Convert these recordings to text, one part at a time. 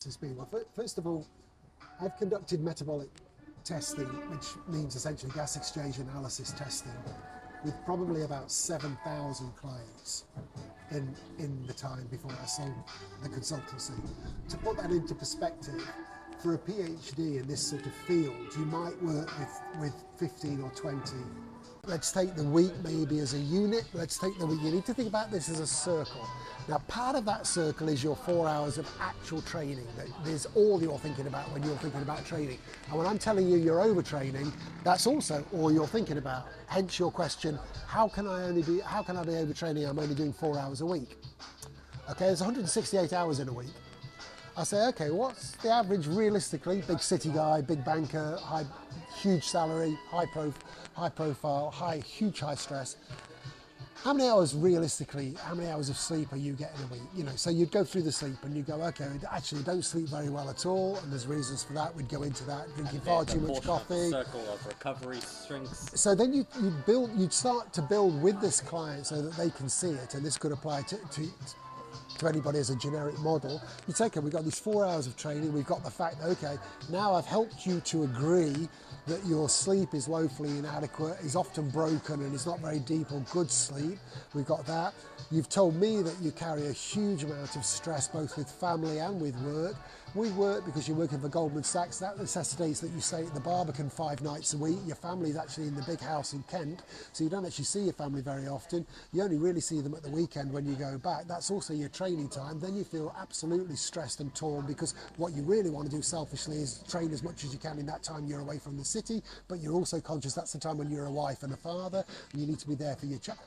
Well, first of all, I've conducted metabolic testing, which means essentially gas exchange analysis testing, with probably about 7,000 clients in the time before I sold the consultancy. To put that into perspective, for a PhD in this sort of field, you might work with 15 or 20. Let's take the week maybe as a unit. Let's take the week. You need to think about this as a circle. Now, part of that circle is your 4 hours of actual training. That is all you're thinking about when you're thinking about training. And when I'm telling you you're overtraining, that's also all you're thinking about. Hence your question, how can I be overtraining? I'm only doing 4 hours a week. Okay, there's 168 hours in a week. I say, okay, what's the average realistically? Big city guy, big banker, huge salary, high profile, huge high stress. How many hours realistically, how many hours of sleep are you getting a week? You know, so you'd go through the sleep and you go, okay, actually don't sleep very well at all, and there's reasons for that. We'd go into that, drinking far too much coffee. Circle of recovery shrinks. So then you'd start to build with this client so that they can see it, and this could apply to anybody as a generic model. You say, okay, we've got these 4 hours of training, we've got the fact that, okay, now I've helped you to agree that your sleep is woefully inadequate, is often broken and is not very deep or good sleep. We've got that. You've told me that you carry a huge amount of stress both with family and with work. With work, because you're working for Goldman Sachs, that necessitates that you stay at the Barbican 5 nights a week. Your family's actually in the big house in Kent, so you don't actually see your family very often. You only really see them at the weekend when you go back. That's also your training time. Then you feel absolutely stressed and torn, because what you really want to do selfishly is train as much as you can in that time you're away from the city, but you're also conscious that's the time when you're a wife and a father, and you need to be there for your child,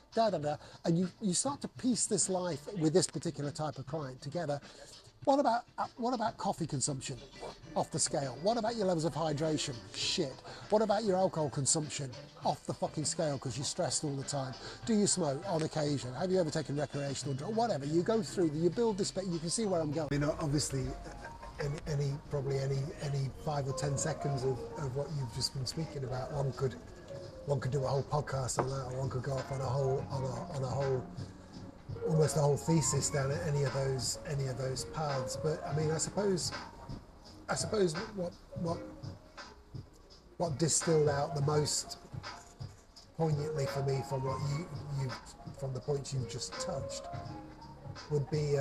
and you start to piece this life with this particular type of client together. What about coffee consumption? Off the scale. What about your levels of hydration? Shit. What about your alcohol consumption? Off the fucking scale, because you're stressed all the time. Do you smoke on occasion? Have you ever taken recreational drugs? Whatever. You go through, you build this, you can see where I'm going. You know, obviously, any 5 or 10 seconds of what you've just been speaking about, one could do a whole podcast on that, or one could go off on a whole almost a whole thesis down at any of those paths. But I mean, I suppose what distilled out the most poignantly for me from what from the points you've just touched would be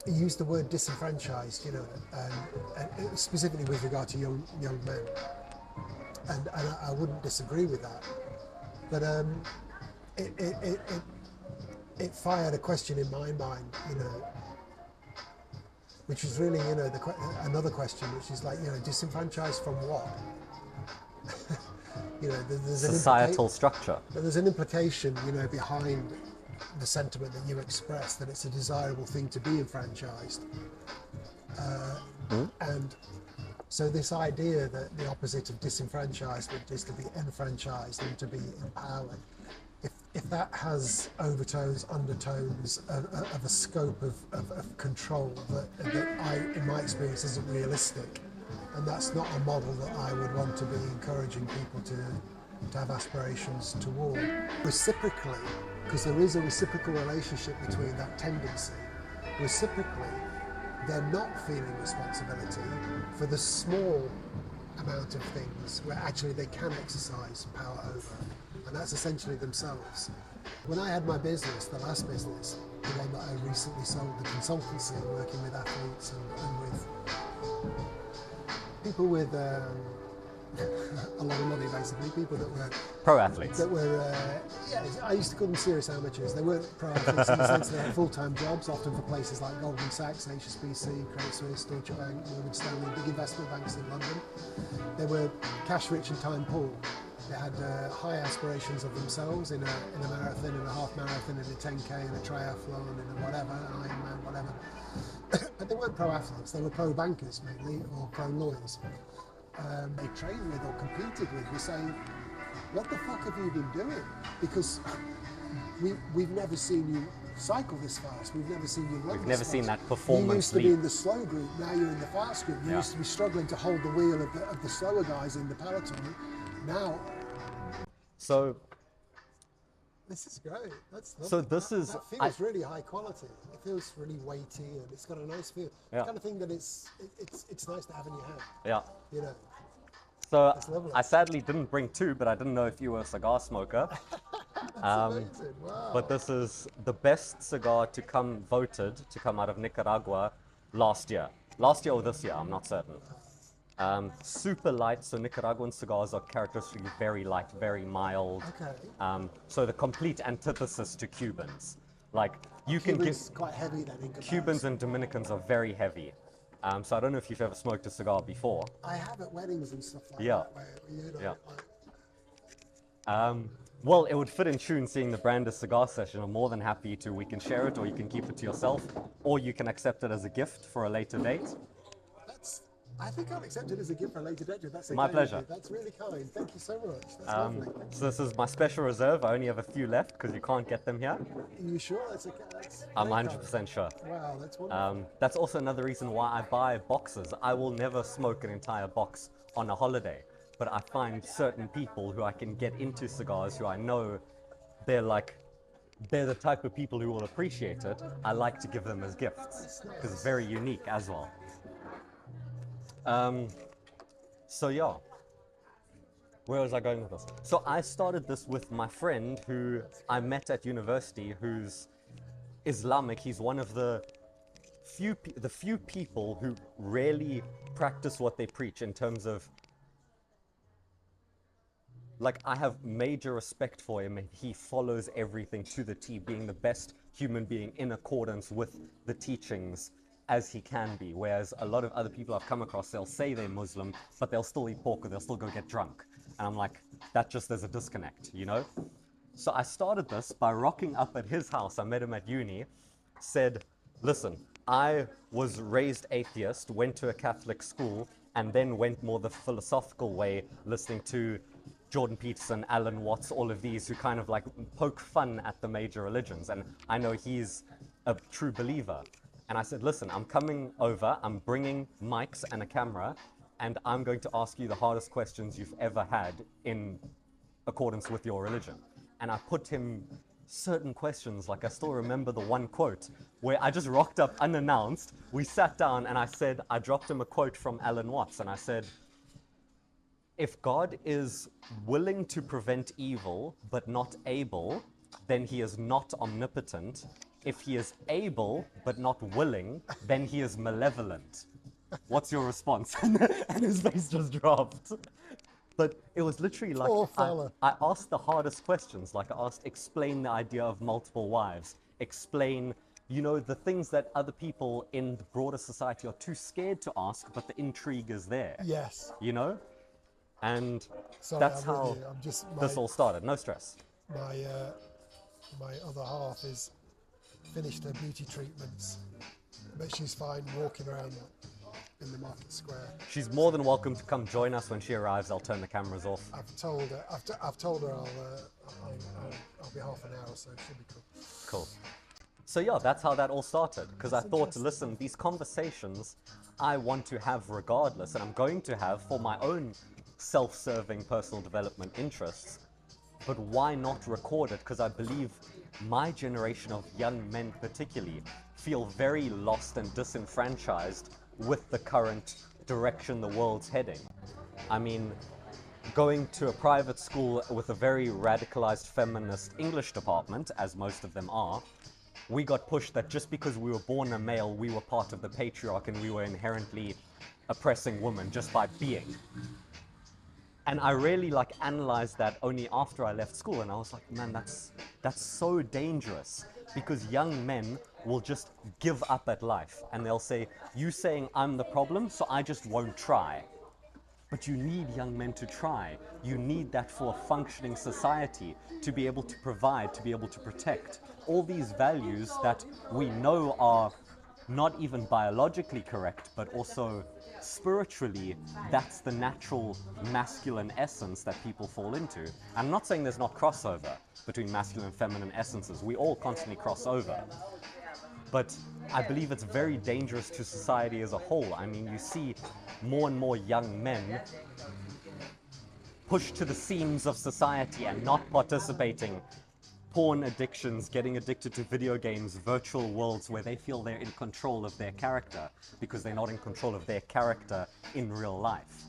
you used the word disenfranchised, you know, and specifically with regard to young men, and I wouldn't disagree with that, but it fired a question in my mind, you know, which is really, you know, another question, which is like, you know, disenfranchised from what? You know, there's societal structure. There's an implication, you know, behind the sentiment that you express, that it's a desirable thing to be enfranchised. And so this idea that the opposite of disenfranchisement is to be enfranchised and to be empowered, if that has overtones, undertones of a scope of control that in my experience isn't realistic, and that's not a model that I would want to be encouraging people to have aspirations toward. Reciprocally, because there is a reciprocal relationship between that tendency, reciprocally, they're not feeling responsibility for the small amount of things where actually they can exercise power over, and that's essentially themselves. When I had my business, the last business, the one that I recently sold, the consultancy, working with athletes and with people with a lot of money, basically, people that were pro athletes. That were, I used to call them serious amateurs. They weren't pro athletes in the sense they had full-time jobs, often for places like Goldman Sachs, HSBC, Credit Suisse, Deutsche Bank, Morgan Stanley, big investment banks in London. They were cash-rich and time-poor. They had high aspirations of themselves in a marathon, in a half marathon, in a 10K, in a triathlon, in a whatever, an Ironman, whatever. But they weren't pro athletes. They were pro bankers mainly, or pro lawyers. They trained with or competed with were saying, what the fuck have you been doing? Because we've never seen you cycle this fast. We've never seen you run We've never seen that performance. You used to be in the slow group, now you're in the fast group. You used to be struggling to hold the wheel of the slower guys in the peloton. Now. So This is great. That's lovely. So this is... That feels really high quality. It feels really weighty, and it's got a nice feel. Yeah. The kind of thing that it's nice to have in your hand. Yeah. You know. So That's lovely. I sadly didn't bring two, but I didn't know if you were a cigar smoker. That's amazing. Wow. But this is the best cigar to come out of Nicaragua last year. Last year or this year, I'm not certain. Super light, so Nicaraguan cigars are characteristically very light, very mild. Okay. So the complete antithesis to Cubans. Like you can Cuban's get quite heavy then in comparison. Cubans and Dominicans are very heavy. So I don't know if you've ever smoked a cigar before. I have at weddings and stuff like Yeah. that. Where, you know, Yeah. Well, it would fit in tune seeing the Brandis cigar session. I'm more than happy to. We can share it, or you can keep it to yourself, or you can accept it as a gift for a later date. I think I'll accept it as a gift for a later date. That's My pleasure. That's really kind. Thank you so much. That's lovely. So this is my special reserve. I only have a few left because you can't get them here. Are you sure? That's I'm very 100% kind. sure. Wow, that's wonderful. That's also another reason why I buy boxes. I will never smoke an entire box on a holiday, but I find certain people who I can get into cigars who I know they're the type of people who will appreciate it. I like to give them as gifts because it's very unique as well. So yeah, where was I going with this? So I started this with my friend who I met at university, who's Islamic. He's one of the few people who really practice what they preach in terms of, like, I have major respect for him, and he follows everything to the T, being the best human being in accordance with the teachings as he can be, whereas a lot of other people I've come across, they'll say they're Muslim, but they'll still eat pork or they'll still go get drunk. And I'm like, there's a disconnect, you know? So I started this by rocking up at his house. I met him at uni, said, listen, I was raised atheist, went to a Catholic school, and then went more the philosophical way, listening to Jordan Peterson, Alan Watts, all of these who kind of like poke fun at the major religions. And I know he's a true believer. And I said, listen, I'm coming over, I'm bringing mics and a camera, and I'm going to ask you the hardest questions you've ever had in accordance with your religion. And I put him certain questions, like I still remember the one quote, where I just rocked up unannounced, we sat down and I dropped him a quote from Alan Watts, and I said, if God is willing to prevent evil, but not able, then he is not omnipotent. If he is able, but not willing, then he is malevolent. What's your response? And his face just dropped. But it was literally like, Poor fella. I asked the hardest questions. Like I asked, explain the idea of multiple wives. Explain, you know, the things that other people in the broader society are too scared to ask, but the intrigue is there. Yes. You know? And Sorry, that's I'm with how you. I'm just, this all started. No stress. My other half is finished her beauty treatments, but she's fine walking around in the market square. She's more than welcome to come join us when she arrives. I'll turn the cameras off. I've told her I'll be half an hour or so. She'll be cool. Cool. So yeah, that's how that all started. Because I That's thought, interesting. listen, these conversations I want to have regardless, and I'm going to have for my own self-serving personal development interests. But why not record it? Because I believe my generation of young men particularly feel very lost and disenfranchised with the current direction the world's heading. I mean, going to a private school with a very radicalized feminist English department, as most of them are, we got pushed that just because we were born a male, we were part of the patriarch and we were inherently oppressing women just by being. And I really analyzed that only after I left school, and I was like, man, that's so dangerous, because young men will just give up at life and they'll say, you saying I'm the problem, so I just won't try. But you need young men to try. You need that for a functioning society, to be able to provide, to be able to protect. All these values that we know are not even biologically correct, but also spiritually, that's the natural masculine essence that people fall into. I'm not saying there's not crossover between masculine and feminine essences. We all constantly cross over. But I believe it's very dangerous to society as a whole. I mean, you see more and more young men pushed to the seams of society and not participating porn addictions, getting addicted to video games, virtual worlds where they feel they're in control of their character because they're not in control of their character in real life.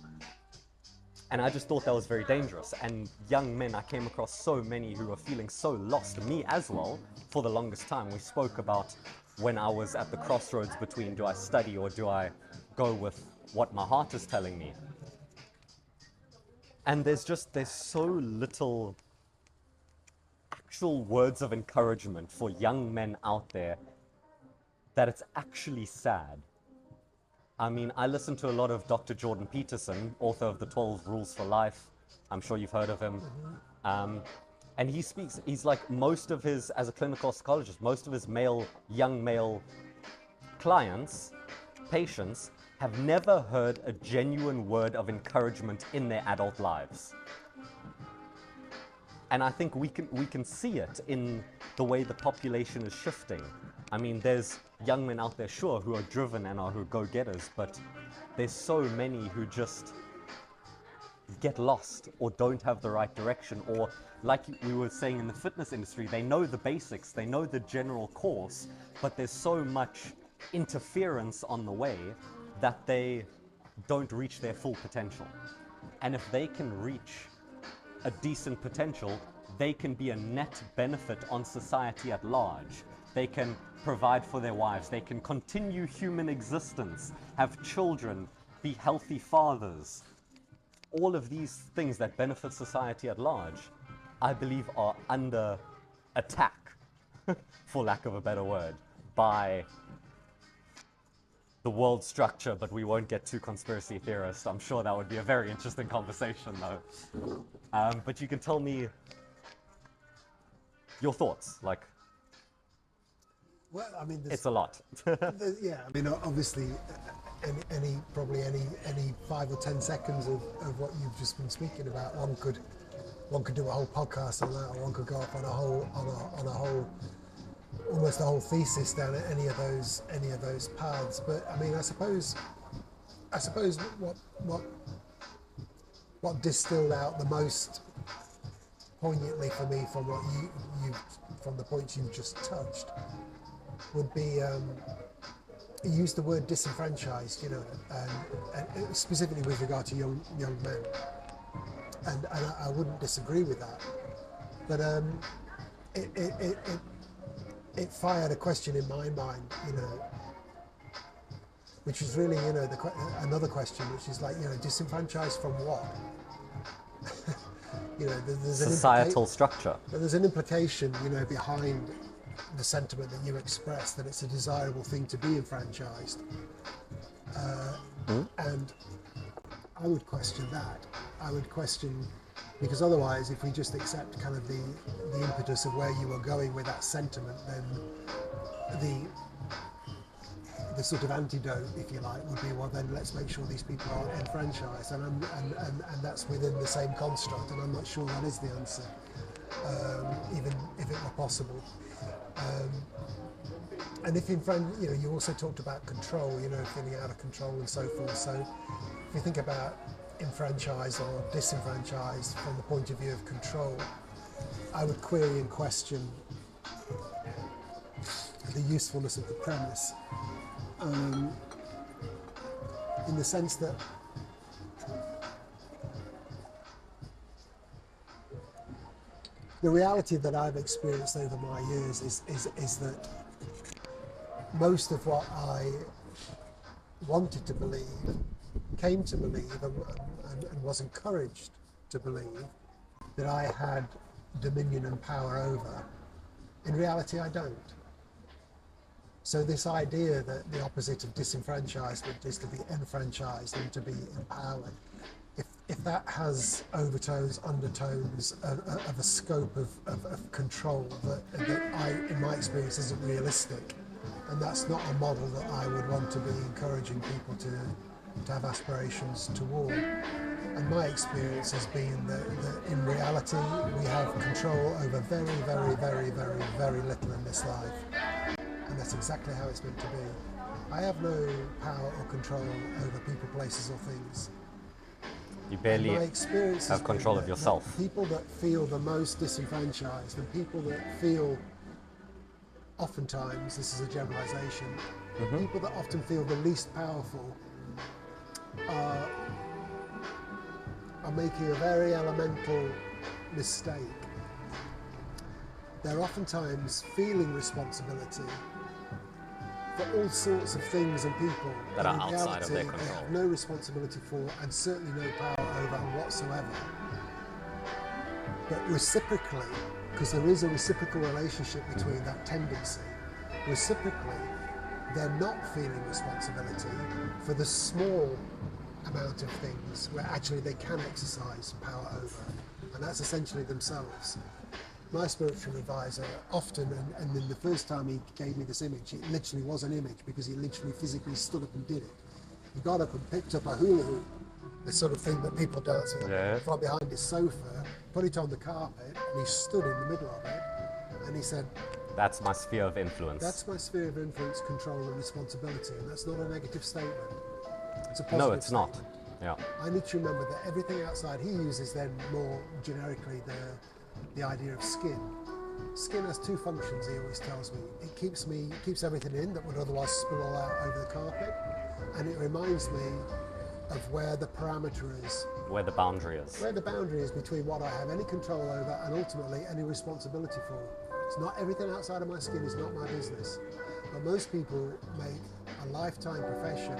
And I just thought that was very dangerous. And young men, I came across so many who were feeling so lost, me as well, for the longest time. We spoke about when I was at the crossroads between do I study or do I go with what my heart is telling me. And there's so little actual words of encouragement for young men out there that it's actually sad. I mean, I listen to a lot of Dr. Jordan Peterson, author of the 12 Rules for Life. I'm sure you've heard of him. And he's like most of his, as a clinical psychologist, most of his young male clients, patients, have never heard a genuine word of encouragement in their adult lives. And I think we can see it in the way the population is shifting. I mean, there's young men out there, sure, who are driven and who are go-getters, but there's so many who just get lost or don't have the right direction, or like we were saying in the fitness industry, they know the basics, they know the general course, but there's so much interference on the way that they don't reach their full potential. And if they can reach a decent potential, they can be a net benefit on society at large. They can provide for their wives, they can continue human existence, have children, be healthy fathers. All of these things that benefit society at large, I believe are under attack, for lack of a better word, by the world structure, but we won't get too conspiracy theorist. I'm sure that would be a very interesting conversation though. But you can tell me your thoughts, like, well, I mean, it's a lot. Yeah, I mean, obviously, probably any 5 or 10 seconds of what you've just been speaking about, one could do a whole podcast on that, or one could go off on a whole almost a whole thesis down at any of those paths. But I mean, I suppose what distilled out the most poignantly for me from what from the points you've just touched would be you used the word disenfranchised, you know, and specifically with regard to young men, and I wouldn't disagree with that, but it fired a question in my mind, you know, which is really, you know, another question, which is like, you know, disenfranchised from what? You know, there's societal structure. There's an implication, you know, behind the sentiment that you express, that it's a desirable thing to be enfranchised, and I would question that. I would question, because otherwise, if we just accept kind of the impetus of where you were going with that sentiment, then the sort of antidote, if you like, would be, well, then let's make sure these people are enfranchised, and that's within the same construct, and I'm not sure that is the answer, even if it were possible. And if you know, you also talked about control, you know, feeling out of control and so forth. So if you think about enfranchised or disenfranchised from the point of view of control, I would query and question the usefulness of the premise, in the sense that the reality that I've experienced over my years is that most of what I wanted to believe, came to believe, and was encouraged to believe that I had dominion and power over, in reality I don't. So this idea that the opposite of disenfranchisement is to be enfranchised and to be empowered, if that has overtones, undertones of a scope of control that in my experience isn't realistic, and that's not a model that I would want to be encouraging people to have aspirations toward. And my experience has been that in reality we have control over very, very, very, very, very little in this life. And that's exactly how it's meant to be. I have no power or control over people, places or things. You barely My experience has have control been of that yourself. people that feel the most disenfranchised and people that feel, oftentimes, this is a generalization, people that often feel the least powerful are making a very elemental mistake. They're oftentimes feeling responsibility for all sorts of things and people That are in outside of their reality, they control. have no responsibility for and certainly no power over whatsoever. But reciprocally, because there is a reciprocal relationship between that tendency, reciprocally, they're not feeling responsibility for the small amount of things where actually they can exercise power over, and that's essentially themselves. My spiritual advisor often, and then the first time he gave me this image, it literally was an image because he literally physically stood up and did it. He got up and picked up a hula hoop, the sort of thing that people dance with, Yeah. from behind his sofa, put it on the carpet, and he stood in the middle of it, and he said, That's my sphere of influence. that's my sphere of influence, control and responsibility, and that's not a negative statement. It's a positive No, it's not. statement. Yeah. I need to remember that everything outside, he uses then more generically the idea of skin. Skin has two functions, he always tells me. It keeps everything in that would otherwise spill all out over the carpet, and it reminds me of where the parameter is, Where the boundary is. where the boundary is between what I have any control over and ultimately any responsibility for. It's not everything outside of my skin is not my business. But most people make a lifetime profession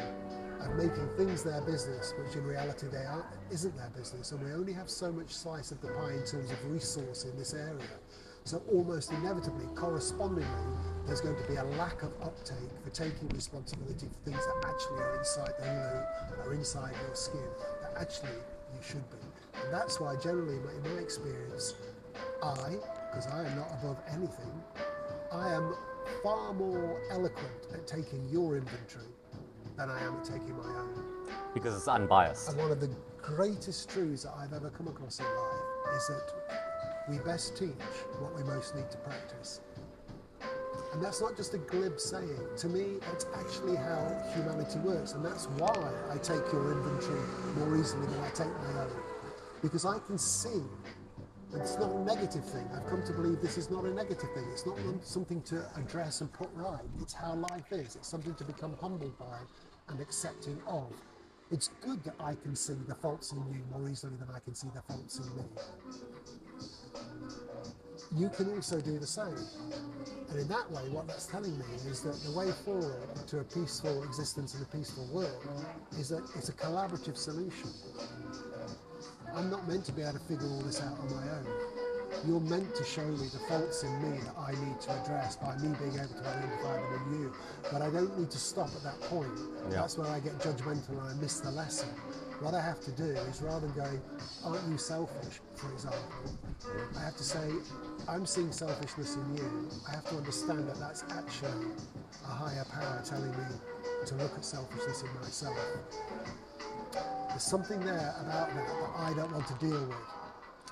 of making things their business, which in reality isn't their business, and we only have so much slice of the pie in terms of resource in this area. So almost inevitably, correspondingly, there's going to be a lack of uptake for taking responsibility for things that actually are inside the hula, are inside your skin, that actually you should be. And that's why generally, in my experience, because I am not above anything, I am far more eloquent at taking your inventory than I am at taking my own. Because it's unbiased. And one of the greatest truths that I've ever come across in life is that we best teach what we most need to practice. And that's not just a glib saying. To me, that's actually how humanity works. And that's why I take your inventory more easily than I take my own. Because I can see, and it's not a negative thing. I've come to believe this is not a negative thing. It's not something to address and put right. It's how life is. It's something to become humbled by and accepting of. It's good that I can see the faults in you more easily than I can see the faults in me. You can also do the same. And in that way, what that's telling me is that the way forward to a peaceful existence in a peaceful world is that it's a collaborative solution. I'm not meant to be able to figure all this out on my own. You're meant to show me the faults in me that I need to address by me being able to identify them in you. But I don't need to stop at that point. Yeah. That's where I get judgmental and I miss the lesson. What I have to do is, rather than going, aren't you selfish, for example, I have to say, I'm seeing selfishness in you. I have to understand that that's actually a higher power telling me to look at selfishness in myself. There's something there about that I don't want to deal with.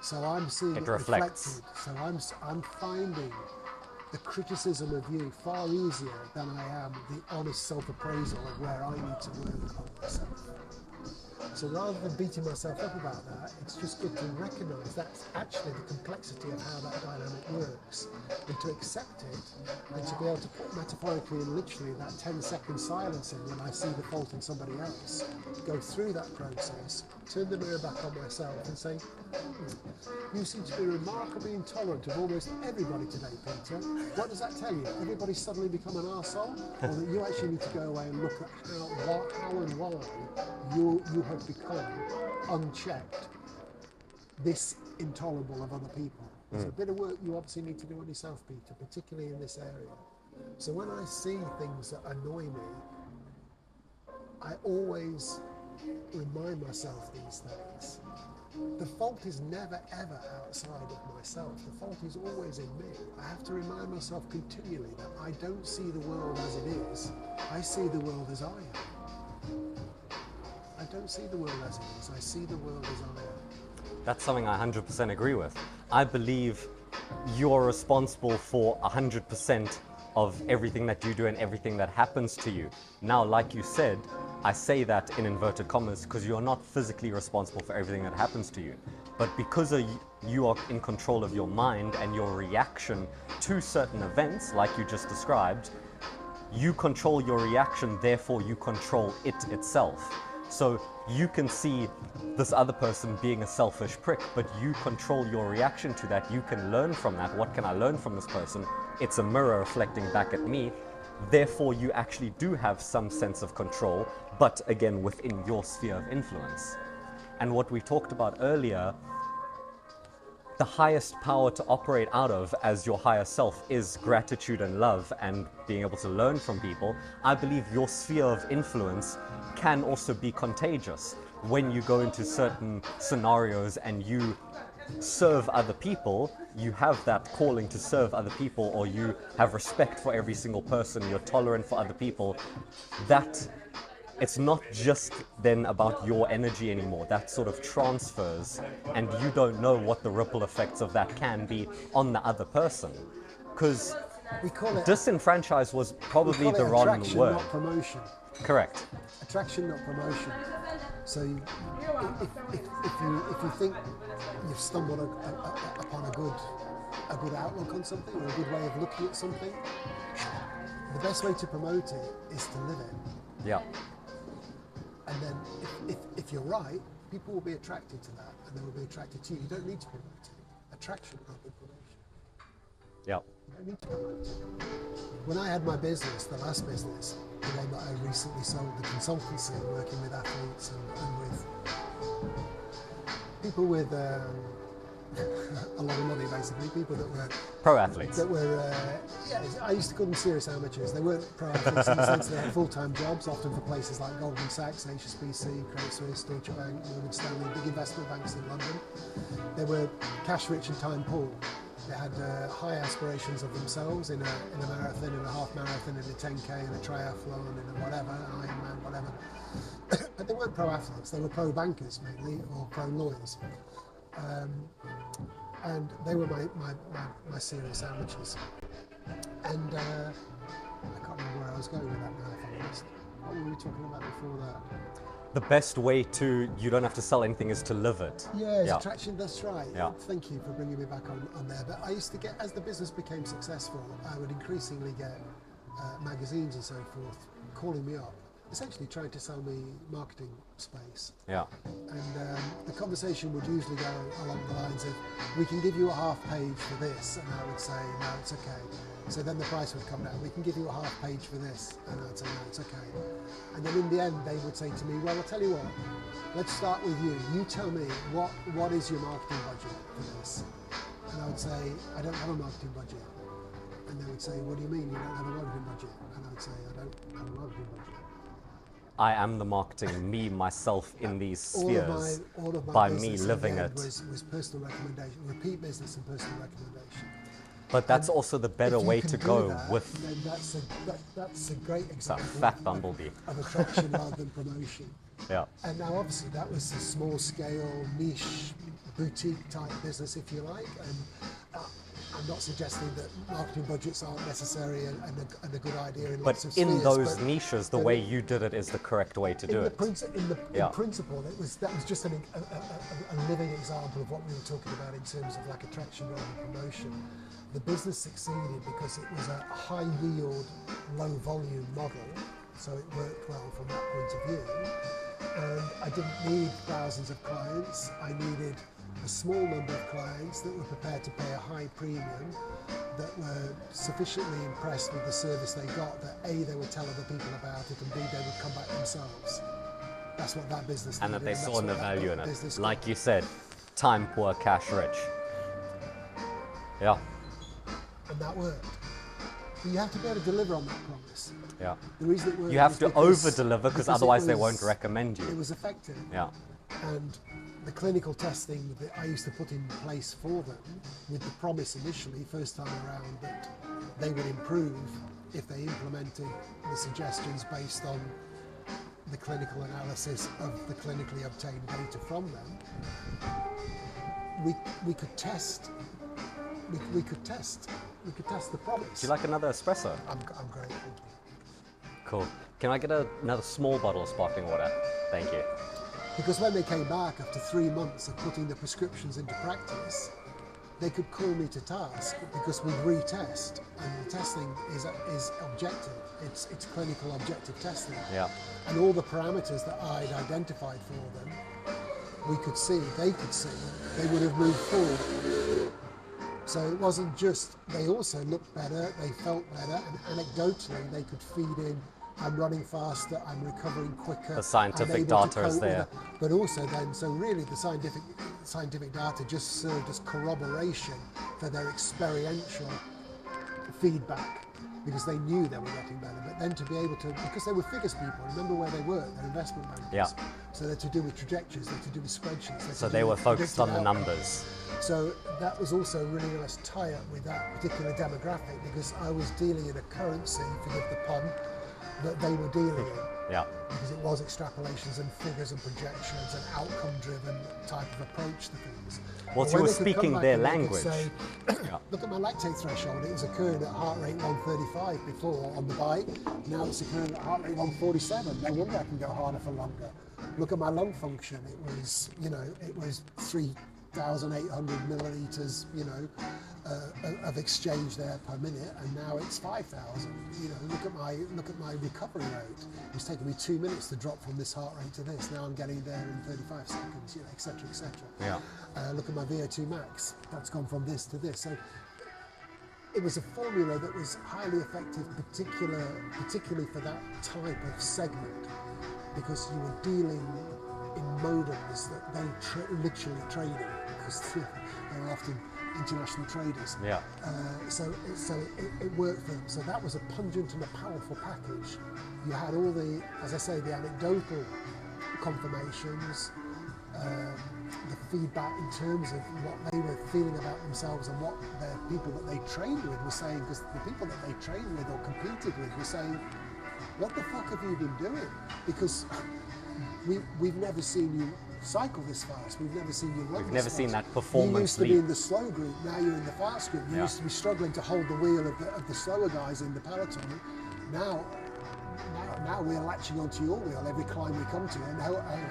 So I'm seeing it reflects. reflected. So I'm finding the criticism of you far easier than I am the honest self-appraisal of where I need to work on myself. So rather than beating myself up about that, it's just good to recognise that's actually the complexity of how that dynamic works, and to accept it, and to be able to put metaphorically and literally that 10-second silence in when I see the fault in somebody else, go through that process, turn the mirror back on myself and say, you seem to be remarkably intolerant of almost everybody today, Peter. What does that tell you? Everybody's suddenly become an arsehole? Or that you actually need to go away and look at how and why you have become unchecked this intolerable of other people. There's a bit of work you obviously need to do on yourself, Peter, particularly in this area. So when I see things that annoy me, I always remind myself these days. The fault is never ever outside of myself. The fault is always in me. I have to remind myself continually that I don't see the world as it is. I see the world as I am. I don't see the world as it is. I see the world as I am. That's something I 100% agree with. I believe you're responsible for 100% of everything that you do and everything that happens to you. Now, like you said, I say that in inverted commas because you're not physically responsible for everything that happens to you. But because you are in control of your mind and your reaction to certain events, like you just described, you control your reaction, therefore you control it itself. So you can see this other person being a selfish prick, but you control your reaction to that. You can learn from that. What can I learn from this person? It's a mirror reflecting back at me. Therefore, you actually do have some sense of control, but again, within your sphere of influence. And what we talked about earlier, the highest power to operate out of as your higher self is gratitude and love and being able to learn from people. I believe your sphere of influence can also be contagious. When you go into certain scenarios and you serve other people, you have that calling to serve other people, or you have respect for every single person, you're tolerant for other people. That it's not just then about your energy anymore. That sort of transfers, and you don't know what the ripple effects of that can be on the other person. Because disenfranchised was probably the wrong attraction, word. not promotion. Correct. Attraction, not promotion. So if you think you've stumbled upon a good outlook on something, or a good way of looking at something, the best way to promote it is to live it. Yeah. And then if you're right, people will be attracted to that, and they will be attracted to you. You don't need to promote it. Attraction, not promotion. Yeah. You don't need to promote it. When I had my business, the last business, the one that I recently sold, the consultancy, working with athletes and with people with a lot of money, basically, people that were pro athletes. That were, I used to call them serious amateurs. They weren't pro athletes in the sense they had full-time jobs, often for places like Goldman Sachs, HSBC, Credit Suisse, Deutsche Bank, Morgan Stanley, big investment banks in London. They were cash-rich and time-poor. They had high aspirations of themselves in a marathon, in a half marathon, in a 10K, in a triathlon, in a whatever, an Ironman, whatever. But they weren't pro athletes. They were pro bankers mainly, or pro lawyers. And they were my serious amateurs. And I can't remember where I was going with that now, if I'm honest. What were we talking about before that? The best way to, you don't have to sell anything, is to live it. Yeah, attraction, that's right. Yeah. Thank you for bringing me back on there. But I used to get, as the business became successful, I would increasingly get magazines and so forth calling me up, essentially trying to sell me marketing space. Yeah. And the conversation would usually go along the lines of, we can give you a half page for this, and I would say, no, it's okay. So then the price would come down, we can give you a half page for this, and I'd say, no, it's okay. And then in the end, they would say to me, well, I'll tell you what, let's start with you. You tell me, what is your marketing budget for this? And I would say, I don't have a marketing budget. And they would say, what do you mean you don't have a marketing budget? And I would say, I don't have a marketing budget. I am the marketing, me, myself in these spheres, all of my by me living it. Was personal recommendation, repeat business and personal recommendation. But that's also the better way to go with. Then that's a great example. It's a fat bumblebee. Of attraction rather than promotion. Yeah. And now obviously that was a small scale, niche, boutique type business, if you like. And I'm not suggesting that marketing budgets aren't necessary and a good idea in lots of spheres. But in those niches, the way you did it is the correct way to do it. In principle, that was just a living example of what we were talking about in terms of like attraction rather than promotion. The business succeeded because it was a high yield, low volume model, so it worked well from that point of view. And I didn't need thousands of clients. I needed a small number of clients that were prepared to pay a high premium, that were sufficiently impressed with the service they got that A, they would tell other people about it, and B, they would come back themselves. That's what that business and did. And that they saw the value in it. Like you got. said, time poor, cash rich. Yeah. And that worked. But you have to be able to deliver on that promise. Yeah. The reason it worked, you have to over-deliver because otherwise they won't recommend you. It was effective. Yeah. And the clinical testing that I used to put in place for them, with the promise initially, first time around, that they would improve if they implemented the suggestions based on the clinical analysis of the clinically obtained data from them, we could test. We could test the promise. Do you like another espresso? I'm great, thank you. Cool. Can I get another small bottle of sparkling water? Thank you. Because when they came back after 3 months of putting the prescriptions into practice, they could call me to task because we'd retest, and the testing is objective. It's clinical objective testing. Yeah. And all the parameters that I'd identified for them, we could see, they could see, they would have moved forward. So it wasn't just, they also looked better, they felt better, and anecdotally they could feed in, I'm running faster, I'm recovering quicker. The scientific data is there. But also then, so really the scientific data just served as corroboration for their experiential feedback, because they knew they were getting better. But then to be able to, because they were figures people, remember where they were, they're investment bankers. Yeah. So they're to do with trajectories, they're to do with spreadsheets. So they were focused on the numbers. So that was also a really nice tie-up with that particular demographic, because I was dealing in a currency, forgive the pun, that they were dealing in. Yeah. Because it was extrapolations and figures and projections and outcome-driven type of approach to things. Well, so you were speaking their language. Say, look at my lactate threshold. It was occurring at heart rate 135 before on the bike. Now it's occurring at heart rate 147. No wonder I can go harder for longer. Look at my lung function. It was, it was 3,800 milliliters, of exchange there per minute, and now it's 5,000. Look at my recovery rate. It's taken me 2 minutes to drop from this heart rate to this. Now I'm getting there in 35 seconds, etc., etc. Yeah. Look at my VO2 max. That's gone from this to this. So it was a formula that was highly effective, particularly for that type of segment, because you were dealing in modems that they literally traded, because they're often international traders. Yeah. So it worked for them. So that was a pungent and a powerful package. You had all the, as I say, the anecdotal confirmations, the feedback in terms of what they were feeling about themselves and what the people that they trained with were saying, because the people that they trained with or competed with were saying, what the fuck have you been doing? Because we've never seen you cycle this fast. We've never seen you run We've never seen that performance You used to leap. be in the slow group, now you're in the fast group. You used to be struggling to hold the wheel of the slower guys in the peloton. Now we're latching onto your wheel every climb we come to and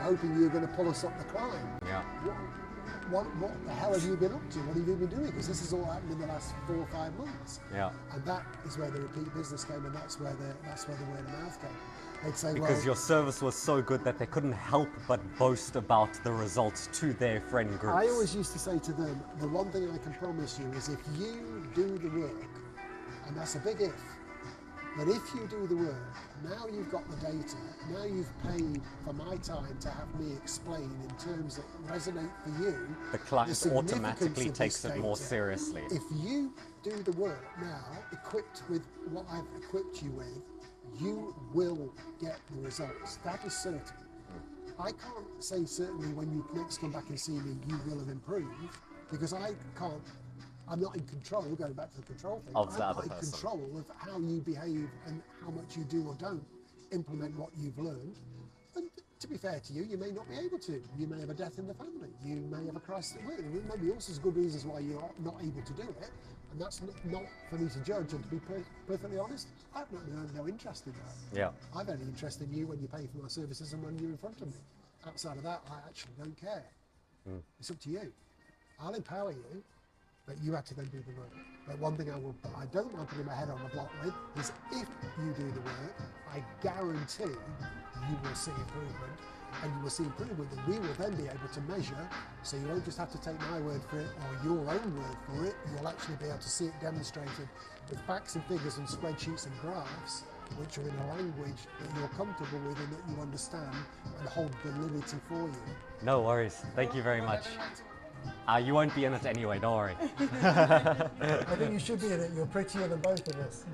hoping you're going to pull us up the climb. Yeah. What the hell have you been up to? What have you been doing? Because this has all happened in the last 4 or 5 months. Yeah. And that is where the repeat business came, and that's where the word of mouth came. They'd say, Because your service was so good that they couldn't help but boast about the results to their friend groups. I always used to say to them, the one thing I can promise you is if you do the work, and that's a big if, but if you do the work, now you've got the data, now you've paid for my time to have me explain in terms that resonate for you. The client significance automatically of this takes it more data. seriously. If you do the work now, equipped with what I've equipped you with, you will get the results. That is certain. I can't say certainly when you next come back and see me, you will have improved, because I'm not in control, going back to the control thing, Of the I'm other not in person. control of how you behave and how much you do or don't implement what you've learned. And to be fair to you, you may not be able to. You may have a death in the family. You may have a crisis at work. There may be also good reasons why you're not able to do it. And that's not for me to judge. And to be perfectly honest, I've no interest in that. Yeah. I've only interest in you when you pay for my services and when you're in front of me. Outside of that, I actually don't care. It's up to you. I'll empower you, but you have to then do the work. But one thing I don't want putting my head on the block with is if you do the work, I guarantee you will see improvement, and you will see improvement that we will then be able to measure. So you won't just have to take my word for it or your own word for it. You'll actually be able to see it demonstrated with facts and figures and spreadsheets and graphs, which are in a language that you're comfortable with and that you understand and hold validity for you. No worries. Thank you very much. You won't be in it anyway, don't worry. I think you should be in it. You're prettier than both of us.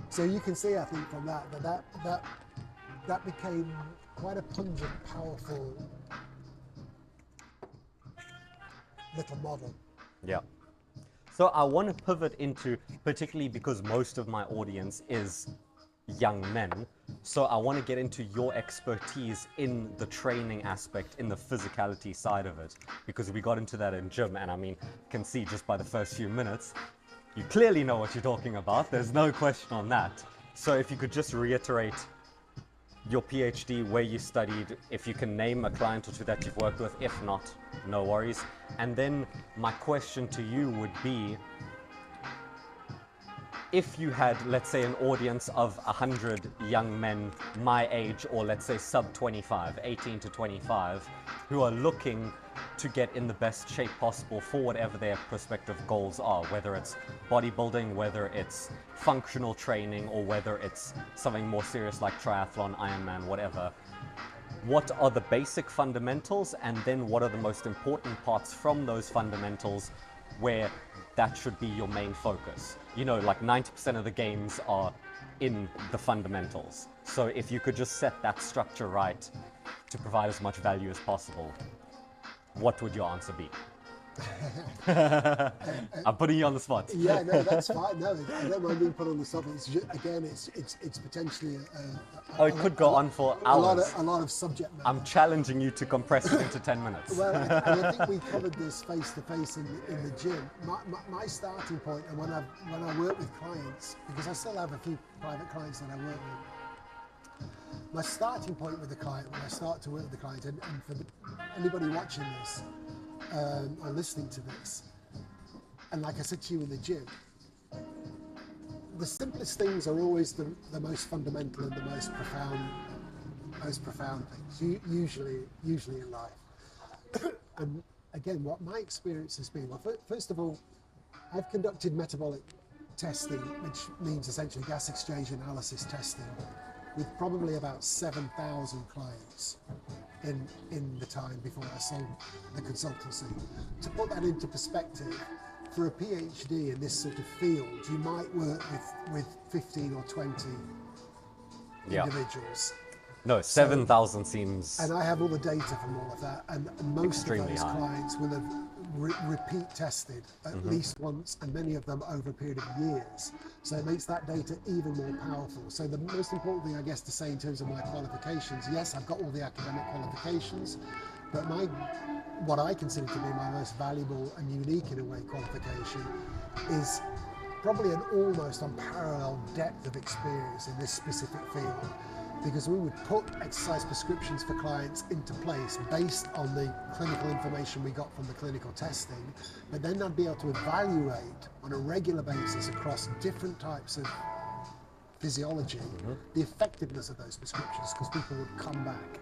So you can see, I think, from that became quite a pungent, powerful little model. Yeah. So I want to pivot into, particularly because most of my audience is young men, so I want to get into your expertise in the training aspect, in the physicality side of it, because we got into that in gym, and I mean, can see just by the first few minutes, You clearly know what you're talking about. There's no question on that. So if you could just reiterate your PhD, where you studied, if you can name a client or two that you've worked with, if not, no worries. And then my question to you would be, if you had, let's say, an audience of 100 young men my age, or let's say sub 25, 18 to 25, who are looking to get in the best shape possible for whatever their prospective goals are, whether it's bodybuilding, whether it's functional training, or whether it's something more serious like triathlon, Ironman, whatever. What are the basic fundamentals, and then what are the most important parts from those fundamentals where that should be your main focus? You know, like 90% of the games are in the fundamentals. So if you could just set that structure right to provide as much value as possible, what would your answer be? I'm putting you on the spot. Yeah, no, that's fine. No, I don't mind being put on the spot. It's just, again, it's potentially It could go on for hours. A lot of subject matter. I'm challenging you to compress it into 10 minutes. Well, and I think we covered this face to face in the gym. My starting point, and when I work with clients, because I still have a few private clients that I work with. My starting point with the client, when I start to work with the client, and for anybody watching this or listening to this, and like I said to you in the gym, the simplest things are always the most fundamental and the most profound things, usually in life. And again, what my experience has been, well, first of all, I've conducted metabolic testing, which means essentially gas exchange analysis testing, with probably about 7,000 clients in the time before I sold the consultancy. To put that into perspective, for a PhD in this sort of field, you might work with 15 or 20 individuals. No, 7,000 seems... And I have all the data from all of that, and most of those high. clients will have repeat tested at least once, and many of them over a period of years. So it makes that data even more powerful. So the most important thing, I guess, to say in terms of my qualifications, yes, I've got all the academic qualifications, but what I consider to be my most valuable and unique, in a way, qualification is probably an almost unparalleled depth of experience in this specific field, because we would put exercise prescriptions for clients into place based on the clinical information we got from the clinical testing, but then I'd be able to evaluate on a regular basis across different types of physiology the effectiveness of those prescriptions, because people would come back.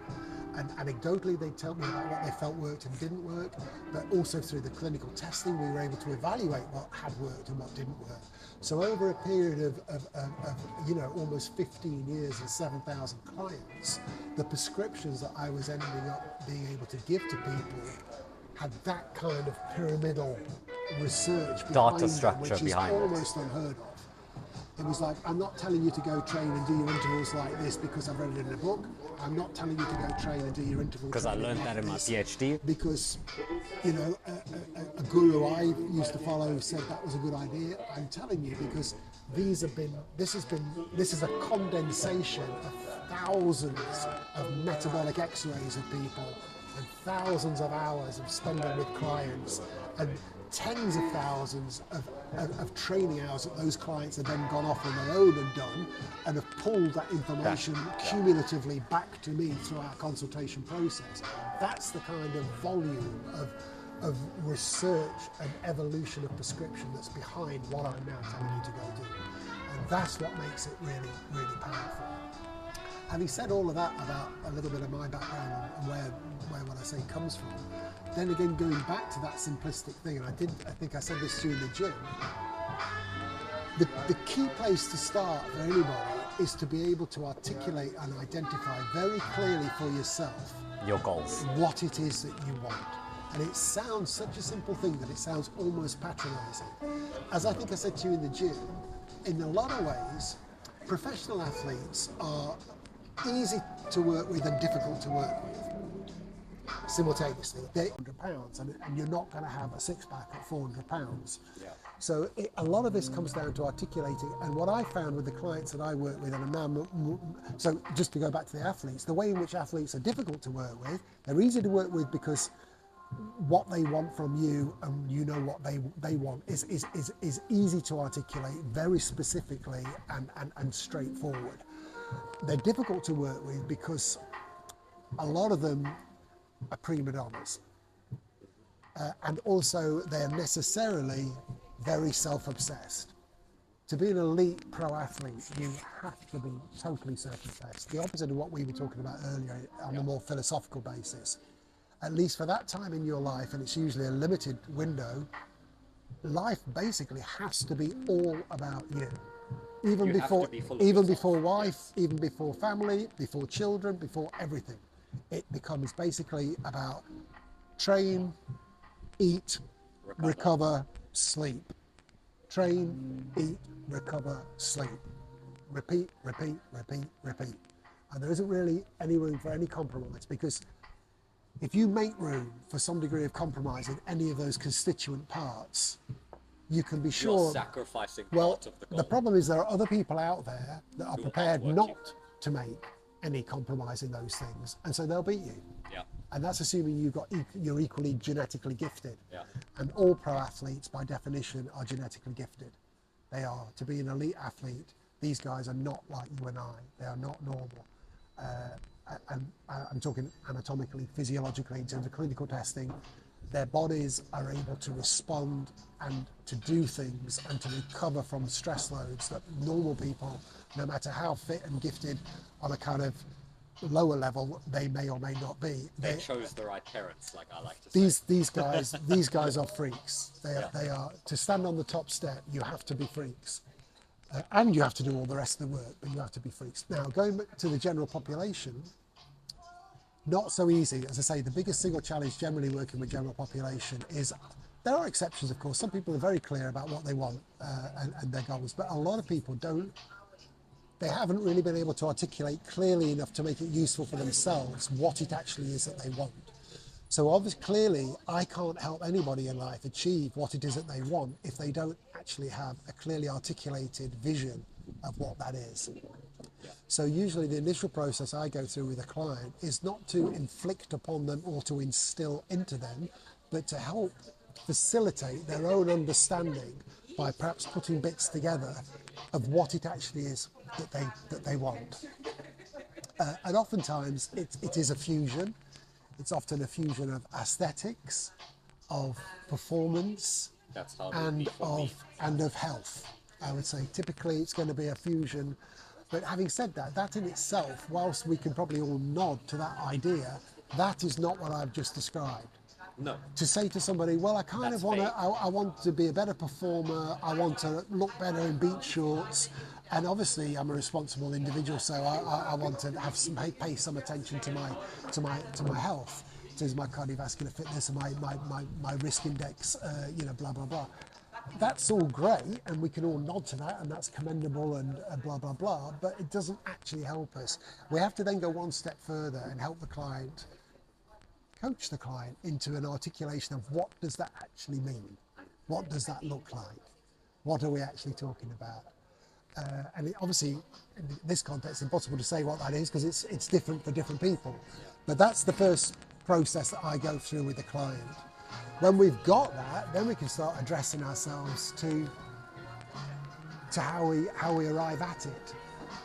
And anecdotally, they'd tell me about what they felt worked and didn't work, but also through the clinical testing, we were able to evaluate what had worked and what didn't work. So over a period of almost 15 years and 7,000 clients, the prescriptions that I was ending up being able to give to people had that kind of pyramidal research behind Data structure them, which is behind it. almost unheard of. It was like, I'm not telling you to go train and do your intervals like this because I've read it in a book. I'm not telling you to go train and do your intervals Because I learned that in my PhD. Because, a guru I used to follow said that was a good idea. I'm telling you because this is a condensation of thousands of metabolic x-rays of people and thousands of hours of spending with clients and tens of thousands of training hours that those clients have then gone off on their own and done, and have pulled that information cumulatively back to me through our consultation process. That's the kind of volume of research and evolution of prescription that's behind what I'm now telling you to go do. And that's what makes it really, really powerful. Having said all of that about a little bit of my background and where what I say comes from, then again, going back to that simplistic thing, and I think I said this to you in the gym, the key place to start for anybody is to be able to articulate and identify very clearly for yourself Your goals. what it is that you want. And it sounds such a simple thing that it sounds almost patronizing. As I think I said to you in the gym, in a lot of ways, professional athletes are easy to work with and difficult to work with simultaneously. They're 100 pounds, and you're not going to have a six-pack at 400 pounds. Yeah. So a lot of this comes down to articulating, and what I found with the clients that I work with, and I'm now, so just to go back to the athletes, the way in which athletes are difficult to work with, they're easy to work with because what they want from you and you know what they want is easy to articulate very specifically and straightforward. They're difficult to work with because a lot of them are prima donnas. And also they're necessarily very self-obsessed. To be an elite pro athlete, you have to be totally self-obsessed. The opposite of what we were talking about earlier on a more philosophical basis. At least for that time in your life, and it's usually a limited window, life basically has to be all about you. Even before wife, even before family, before children, before everything. It becomes basically about train, eat, recover, sleep. Train, eat, recover, sleep. Repeat, repeat, repeat, repeat. And there isn't really any room for any compromise, because if you make room for some degree of compromise in any of those constituent parts, you can be sure you're sacrificing well, part of the goal. the problem is there are other people out there that are prepared not to make any compromise in those things, and so they'll beat you. Yeah. And that's assuming you're equally genetically gifted. Yeah. And all pro athletes, by definition, are genetically gifted. They are. To be an elite athlete, these guys are not like you and I. They are not normal. And I'm talking anatomically, physiologically, in terms of clinical testing. Their bodies are able to respond and to do things and to recover from stress loads that normal people, no matter how fit and gifted on a kind of lower level they may or may not be. They chose the right parents, like I like to say. These guys are freaks. They are. To stand on the top step, you have to be freaks. And you have to do all the rest of the work, but you have to be freaks. Now, going back to the general population, not so easy. As I say, the biggest single challenge generally working with general population is, there are exceptions, of course. Some people are very clear about what they want and their goals, but a lot of people don't. They haven't really been able to articulate clearly enough to make it useful for themselves what it actually is that they want. So obviously, clearly, I can't help anybody in life achieve what it is that they want if they don't actually have a clearly articulated vision of what that is. So usually the initial process I go through with a client is not to inflict upon them or to instill into them, but to help facilitate their own understanding by perhaps putting bits together of what it actually is that they want. And oftentimes it is a fusion. It's often a fusion of aesthetics, of performance, and of health. I would say typically it's going to be a fusion. But having said that, that in itself, whilst we can probably all nod to that idea, that is not what I've just described. No. To say to somebody, well, I kind of want to, I want to be a better performer, I want to look better in beach shorts, and obviously I'm a responsible individual, so I want to have pay some attention to my health, in terms of my cardiovascular fitness and my risk index, blah blah blah. That's all great, and we can all nod to that, and that's commendable and blah blah blah. But it doesn't actually help us. We have to then go one step further and help the client, coach the client into an articulation of what does that actually mean? What does that look like? What are we actually talking about? And obviously, in this context, it's impossible to say what that is because it's different for different people. But that's the first process that I go through with the client. When we've got that, then we can start addressing ourselves to how we arrive at it.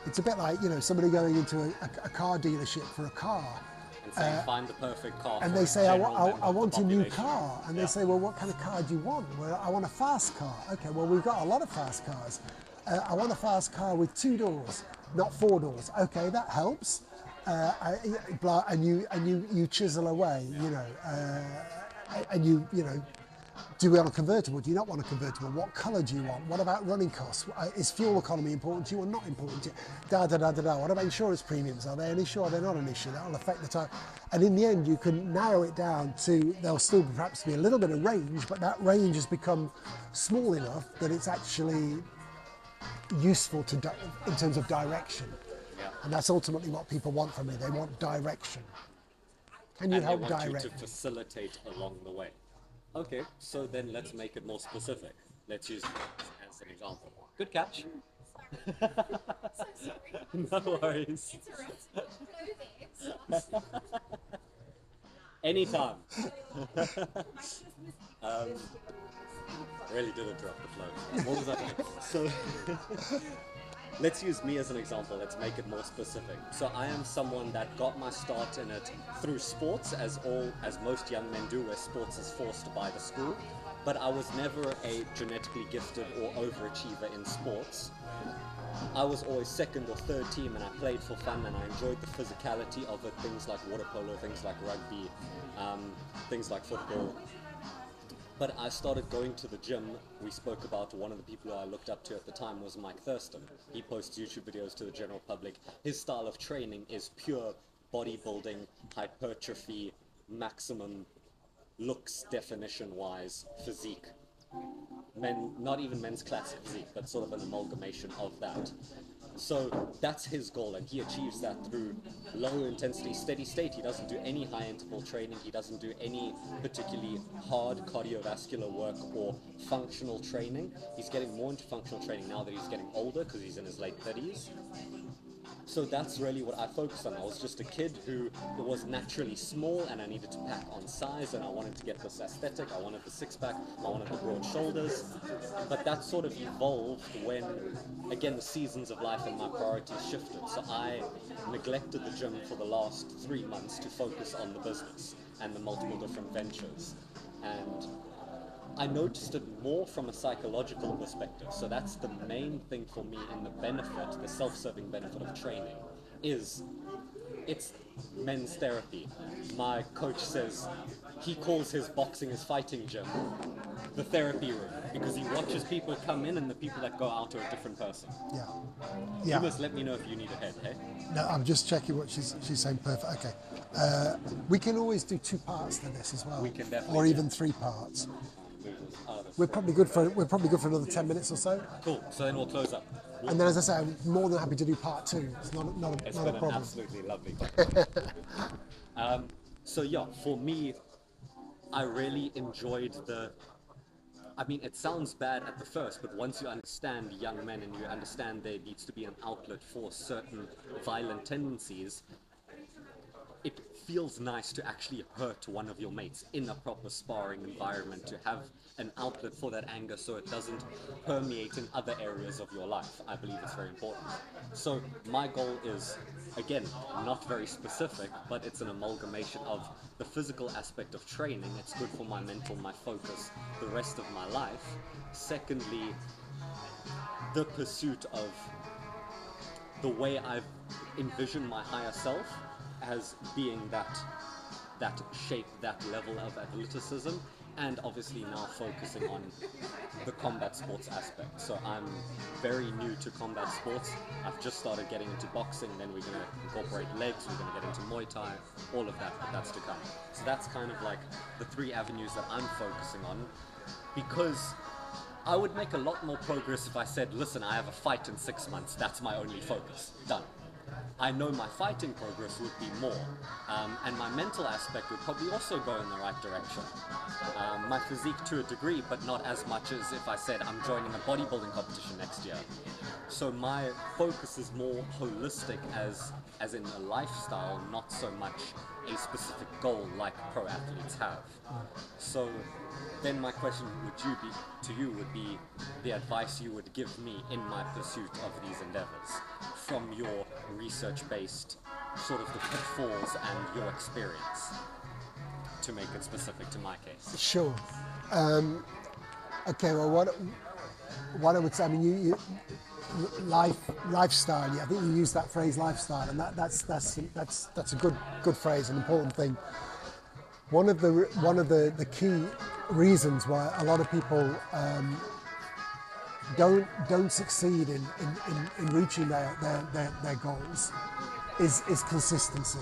It's a bit like, somebody going into a car dealership for a car. And saying, find the perfect car. And they say, I want a new car. And they say, well, what kind of car do you want? Well, I want a fast car. Okay, well, we've got a lot of fast cars. I want a fast car with 2 doors, not 4 doors. Okay, that helps. And you chisel away, and you do we want a convertible? Do you not want a convertible? What colour do you want? What about running costs? Is fuel economy important to you or not important to you? What about insurance premiums? Are they an issue or are they not an issue? That will affect the time. And in the end, you can narrow it down to, there'll still perhaps be a little bit of range, but that range has become small enough that it's actually useful in terms of direction. Yeah. And that's ultimately what people want from me. They want direction. Can you help direct? They want you to facilitate along the way. Okay, so then let's make it more specific. Let's use as an example. Good catch. No worries. Anytime. Really did interrupt the flow. What was I saying? So, let's use me as an example. Let's make it more specific. So I am someone that got my start in it through sports, as most young men do, where sports is forced by the school. But I was never a genetically gifted or overachiever in sports. I was always second or third team, and I played for fun, and I enjoyed the physicality of it. Things like water polo, things like rugby, things like football. But I started going to the gym. We spoke about one of the people who I looked up to at the time was Mike Thurston. He posts YouTube videos to the general public. His style of training is pure bodybuilding, hypertrophy, maximum looks definition-wise, physique. Not even men's classic physique, but sort of an amalgamation of that. So that's his goal, and he achieves that through low intensity, steady state. He doesn't do any high interval training. He doesn't do any particularly hard cardiovascular work or functional training. He's getting more into functional training now that he's getting older, because he's in his late 30s. So that's really what I focused on. I was just a kid who was naturally small, and I needed to pack on size, and I wanted to get this aesthetic. I wanted the six-pack, I wanted the broad shoulders. But that sort of evolved when, again, the seasons of life and my priorities shifted. So I neglected the gym for the last 3 months to focus on the business and the multiple different ventures. And I noticed it more from a psychological perspective. So that's the main thing for me in the benefit, the self-serving benefit of training, is it's men's therapy. My coach says he calls his boxing, his fighting gym, the therapy room, because he watches people come in and the people that go out are a different person. Yeah. You must let me know if you need a head, hey? No, I'm just checking what she's saying. Perfect. Okay. We can always do 2 parts to this as well. We can definitely. Or even 3 parts. Oh, We're probably good for another 10 minutes or so. cool. So then we'll close up. And then, as I say, I'm more than happy to do part 2. It's not a It's been problem. an absolutely lovely So yeah, for me, I really enjoyed I mean, it sounds bad at the first, but once you understand young men and you understand there needs to be an outlet for certain violent tendencies, it feels nice to actually hurt one of your mates in a proper sparring environment, to have an outlet for that anger so it doesn't permeate in other areas of your life. I believe it's very important. So my goal is, again, not very specific, but it's an amalgamation of the physical aspect of training. It's good for my mental, my focus, the rest of my life. Secondly, the pursuit of the way I've envisioned my higher self as being that shape, that level of athleticism, and obviously now focusing on the combat sports aspect. So I'm very new to combat sports. I've just started getting into boxing, then we're going to incorporate legs, we're going to get into Muay Thai, all of that, but that's to come. So that's kind of like the 3 avenues that I'm focusing on, because I would make a lot more progress if I said, listen, I have a fight in 6 months, that's my only focus, done. I know my fighting progress would be more, and my mental aspect would probably also go in the right direction. My physique to a degree, but not as much as if I said I'm joining a bodybuilding competition next year. So my focus is more holistic, as in a lifestyle, not so much a specific goal like pro athletes have. So then my question to you would be the advice you would give me in my pursuit of these endeavors, from your research-based sort of the pitfalls and your experience, to make it specific to my case. Sure. Okay. Well, what I would say, I mean, you lifestyle. Yeah, I think you used that phrase, lifestyle, and that's a good phrase, an important thing. One of the key reasons why a lot of people don't succeed in reaching their goals is consistency.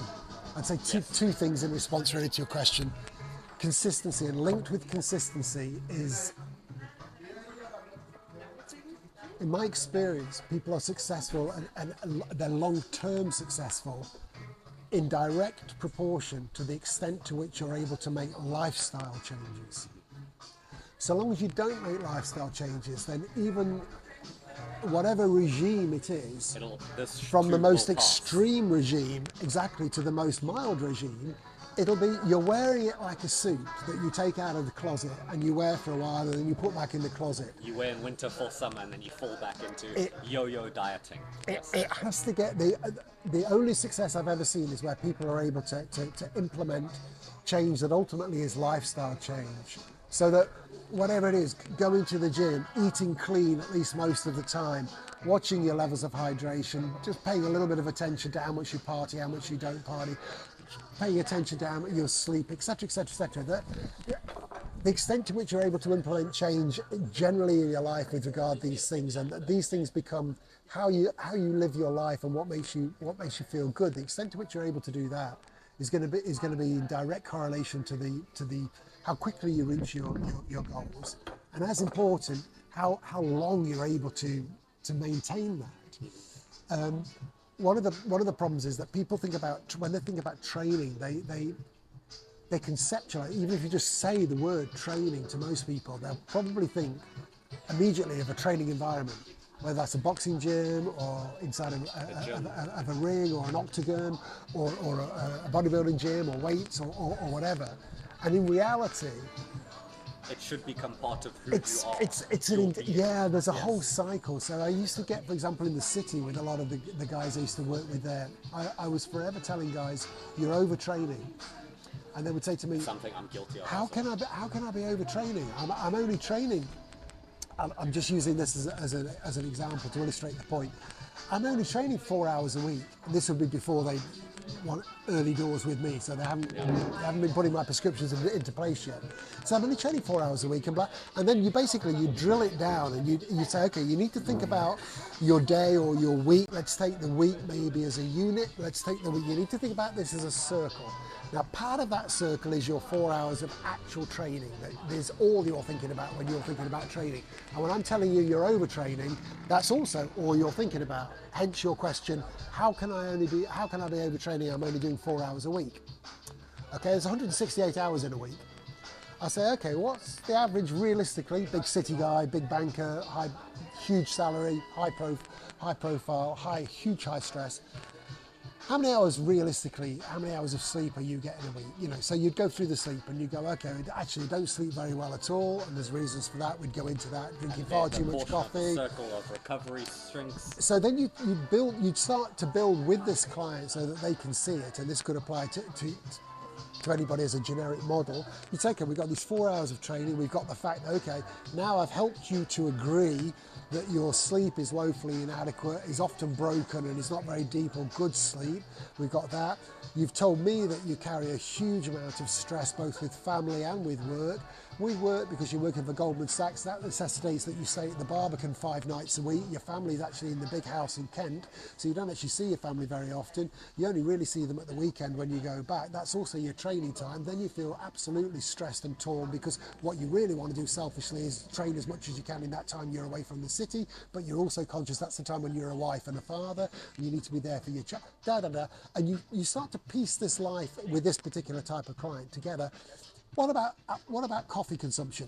I'd say two things in response really to your question. Consistency, and linked with consistency is, in my experience, people are successful and they're long-term successful in direct proportion to the extent to which you're able to make lifestyle changes. So long as you don't make lifestyle changes, then even whatever regime it is, from the most extreme regime exactly to the most mild regime, It'll be, you're wearing it like a suit that you take out of the closet and you wear for a while and then you put back in the closet. You wear in winter, full summer, and then you fall back into yo-yo dieting. It has to get, the only success I've ever seen is where people are able to implement change that ultimately is lifestyle change. So that whatever it is, going to the gym, eating clean at least most of the time, watching your levels of hydration, just paying a little bit of attention to how much you party, how much you don't party, paying attention to how much your sleep, etc., etc., etc. The extent to which you're able to implement change generally in your life with regard to these things, and that these things become how you live your life and what makes you feel good. The extent to which you're able to do that is going to be in direct correlation to the how quickly you reach your goals, and as important, how long you're able to maintain that. One of the problems is that people think about, when they think about training, they conceptualize, even if you just say the word training to most people, they'll probably think immediately of a training environment, whether that's a boxing gym or inside of a ring or an octagon or a bodybuilding gym or weights or whatever. And in reality, it should become part of who you are. There's a whole cycle. So I used to get, for example, in the city with a lot of the guys I used to work with there, I was forever telling guys, you're overtraining. And they would say to me, something I'm guilty of. How can I be overtraining? I'm only training. I'm just using this as an example to illustrate the point. I'm only training 4 hours a week. And this would be before they want early doors with me, so they haven't been putting my prescriptions into place yet. So I'm only training 4 hours a week, and then you drill it down, and you say, okay, you need to think about your day or your week. Let's take the week maybe as a unit. Let's take the week. You need to think about this as a circle. Now, part of that circle is your 4 hours of actual training. That is all you're thinking about when you're thinking about training. And when I'm telling you you're overtraining, that's also all you're thinking about. Hence your question, how can I be overtraining? I'm only doing 4 hours a week. Okay, there's 168 hours in a week. I say, okay, what's the average realistically? Big city guy, big banker, huge salary, high profile, huge high stress. How many hours realistically, how many hours of sleep are you getting a week? You know, so you'd go through the sleep and you go, okay, actually don't sleep very well at all, and there's reasons for that. We'd go into that, drinking far too much coffee. The circle of recovery shrinks. So then you'd start to build with this client so that they can see it, and this could apply to anybody as a generic model. You say, okay, we've got these 4 hours of training, we've got the fact that, okay, now I've helped you to agree that your sleep is woefully inadequate, is often broken and is not very deep or good sleep. We've got that. You've told me that you carry a huge amount of stress both with family and with work. With work, because you're working for Goldman Sachs, that necessitates that you stay at the Barbican 5 nights a week. Your family's actually in the big house in Kent, so you don't actually see your family very often. You only really see them at the weekend when you go back. That's also your training time. Then you feel absolutely stressed and torn, because what you really want to do selfishly is train as much as you can in that time you're away from the city, but you're also conscious that's the time when you're a wife and a father, and you need to be there for your child, and you start to piece this life with this particular type of client together. What about coffee consumption?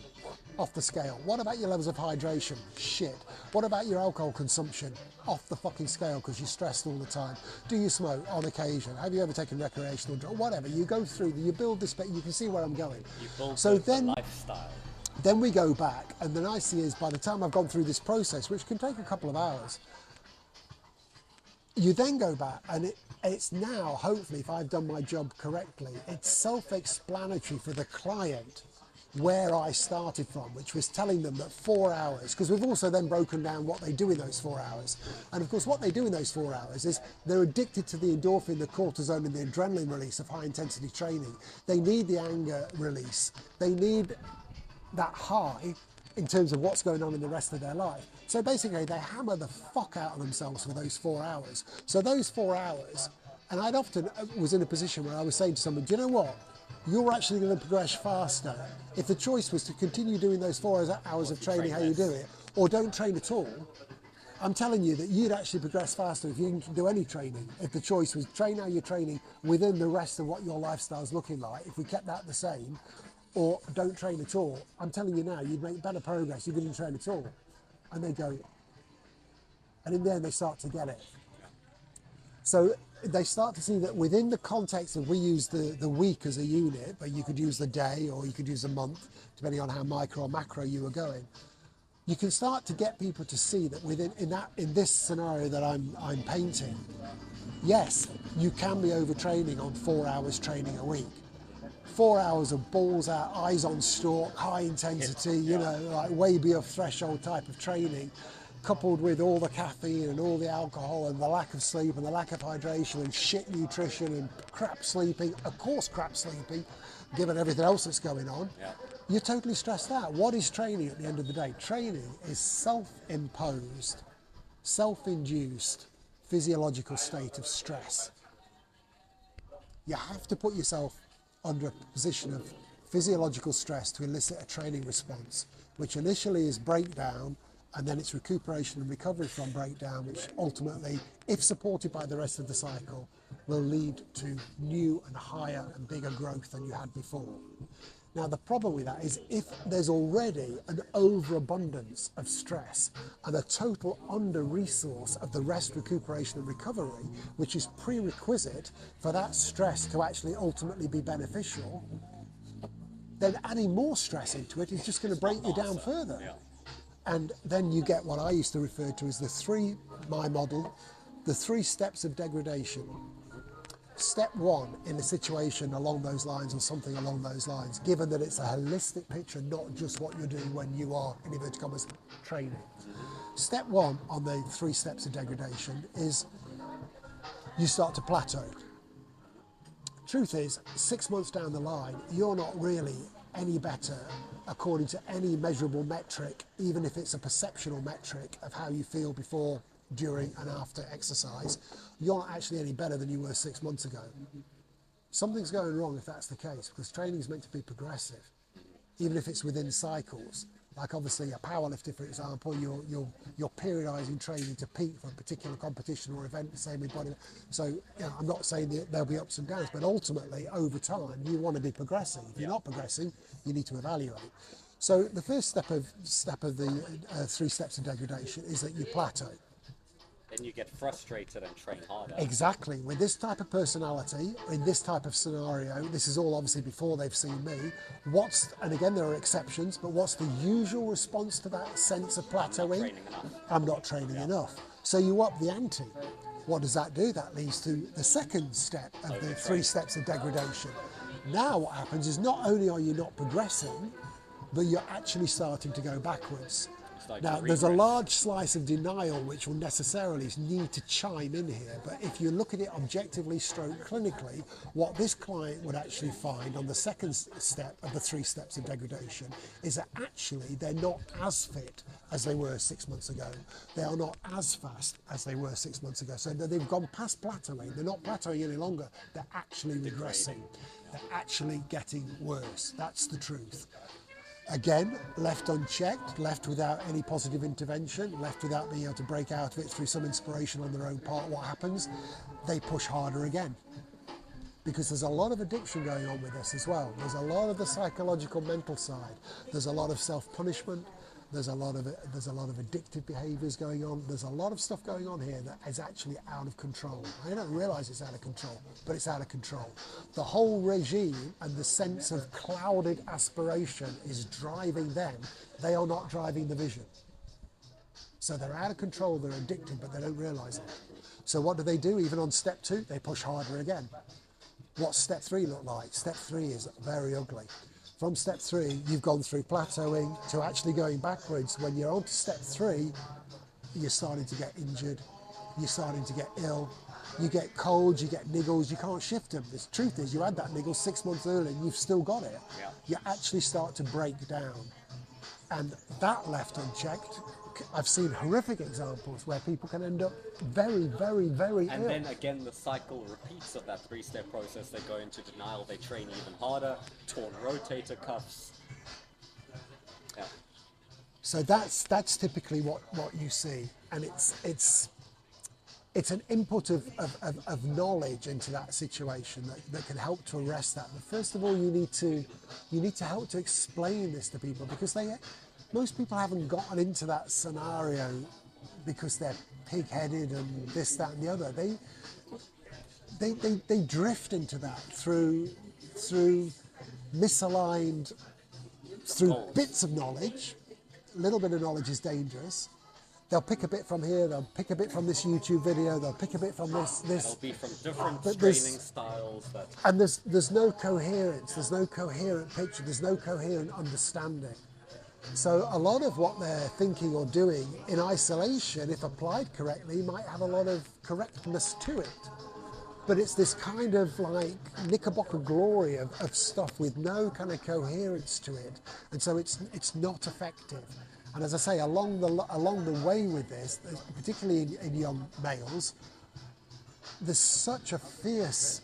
Off the scale. What about your levels of hydration? Shit. What about your alcohol consumption? Off the fucking scale, because you're stressed all the time. Do you smoke on occasion? Have you ever taken recreational drugs? Whatever. You go through, you build this, but you can see where I'm going. You build the lifestyle. Then we go back, and the nice thing is, by the time I've gone through this process, which can take a couple of hours, you then go back, and it's now, hopefully, if I've done my job correctly, it's self-explanatory for the client where I started from, which was telling them that 4 hours, because we've also then broken down what they do in those 4 hours. And of course, what they do in those 4 hours is they're addicted to the endorphin, the cortisol, and the adrenaline release of high-intensity training. They need the anger release. They need that high in terms of what's going on in the rest of their life. So basically, they hammer the fuck out of themselves for those 4 hours. So those 4 hours, and I'd often was in a position where I was saying to someone, do you know what? You're actually going to progress faster if the choice was to continue doing those 4 hours of training how you do it, or don't train at all. I'm telling you that you'd actually progress faster if you didn't do any training. If the choice was train how you're training within the rest of what your lifestyle's looking like, if we kept that the same, or don't train at all, I'm telling you now, you'd make better progress if you didn't train at all. And they go, and in the end they start to get it. So they start to see that within the context of, we use the week as a unit, but you could use the day or you could use a month, depending on how micro or macro you were going. You can start to get people to see that in this scenario that I'm painting, yes, you can be overtraining on 4 hours training a week. 4 hours of balls out, eyes on stalk, high intensity, like way beyond threshold type of training, coupled with all the caffeine and all the alcohol and the lack of sleep and the lack of hydration and shit nutrition and crap sleeping, of course crap sleeping, given everything else that's going on. Yeah. You're totally stressed out. What is training at the end of the day? Training is self-imposed, self-induced physiological state of stress. You have to put yourself under a position of physiological stress to elicit a training response, which initially is breakdown, and then it's recuperation and recovery from breakdown, which ultimately, if supported by the rest of the cycle, will lead to new and higher and bigger growth than you had before. Now, the problem with that is if there's already an overabundance of stress and a total under-resource of the rest, recuperation and recovery, which is prerequisite for that stress to actually ultimately be beneficial, then adding more stress into it is just going to break you down further. Yeah. And then you get what I used to refer to as my model, the 3 steps of degradation. Step 1 in a situation along those lines or something along those lines, given that it's a holistic picture, not just what you're doing when you are, in inverted commas, training. Step 1 on the 3 steps of degradation is you start to plateau. Truth is, 6 months down the line, you're not really any better according to any measurable metric, even if it's a perceptual metric of how you feel before, during and after exercise. You're not actually any better than you were 6 months ago. Something's going wrong if that's the case, because training is meant to be progressive, even if it's within cycles. Like obviously a powerlifter, for example, you're periodizing training to peak for a particular competition or event, the same with body. So I'm not saying that there'll be ups and downs, but ultimately over time you want to be progressing. If you're not progressing, you need to evaluate. So the first step of the 3 steps of degradation is that you plateau. Then you get frustrated and train harder. Exactly. With this type of personality, in this type of scenario, this is all obviously before they've seen me, and again there are exceptions, but what's the usual response to that sense of plateauing? I'm not training enough. So you up the ante. What does that do? That leads to the second step of the 3 steps of degradation. Now what happens is not only are you not progressing, but you're actually starting to go backwards. Now, there's a large slice of denial which will necessarily need to chime in here, but if you look at it objectively, stroke clinically, what this client would actually find on the second step of the 3 steps of degradation is that actually they're not as fit as they were 6 months ago. They are not as fast as they were 6 months ago. So they've gone past plateauing. They're not plateauing any longer. They're actually regressing. They're actually getting worse. That's the truth. Again, left unchecked, left without any positive intervention, left without being able to break out of it through some inspiration on their own part, what happens? They push harder again. Because there's a lot of addiction going on with this as well. There's a lot of the psychological mental side. There's a lot of self-punishment. There's a lot of addictive behaviours going on. There's a lot of stuff going on here that is actually out of control. I don't realise it's out of control, but it's out of control. The whole regime and the sense of clouded aspiration is driving them. They are not driving the vision. So they're out of control, they're addicted, but they don't realise it. So what do? Even on step 2, they push harder again. What's step 3 look like? Step 3 is very ugly. From step 3, you've gone through plateauing to actually going backwards. When you're on to step 3, you're starting to get injured, you're starting to get ill, you get colds, you get niggles, you can't shift them. The truth is, you had that niggle 6 months earlier and you've still got it. Yeah. You actually start to break down. And that left unchecked, I've seen horrific examples where people can end up very, very, very ill. And then again, the cycle repeats of that 3-step process. They go into denial, they train even harder, torn rotator cuffs. Yeah. So that's typically what you see, and it's an input of knowledge into that situation that can help to arrest that. But first of all, you need to help to explain this to people, because most people haven't gotten into that scenario because they're pig-headed and this, that and the other. they drift into that through misaligned, through bits of knowledge. A little bit of knowledge is dangerous. They'll pick a bit from here, they'll pick a bit from this YouTube video, they'll pick a bit from this. It'll be from different But training styles. And there's no coherence, there's no coherent picture, there's no coherent understanding. So a lot of what they're thinking or doing in isolation, if applied correctly, might have a lot of correctness to it. But it's this kind of like knickerbocker glory of stuff with no kind of coherence to it. And so it's not effective. And as I say, along the way with this, particularly in young males, there's such a fierce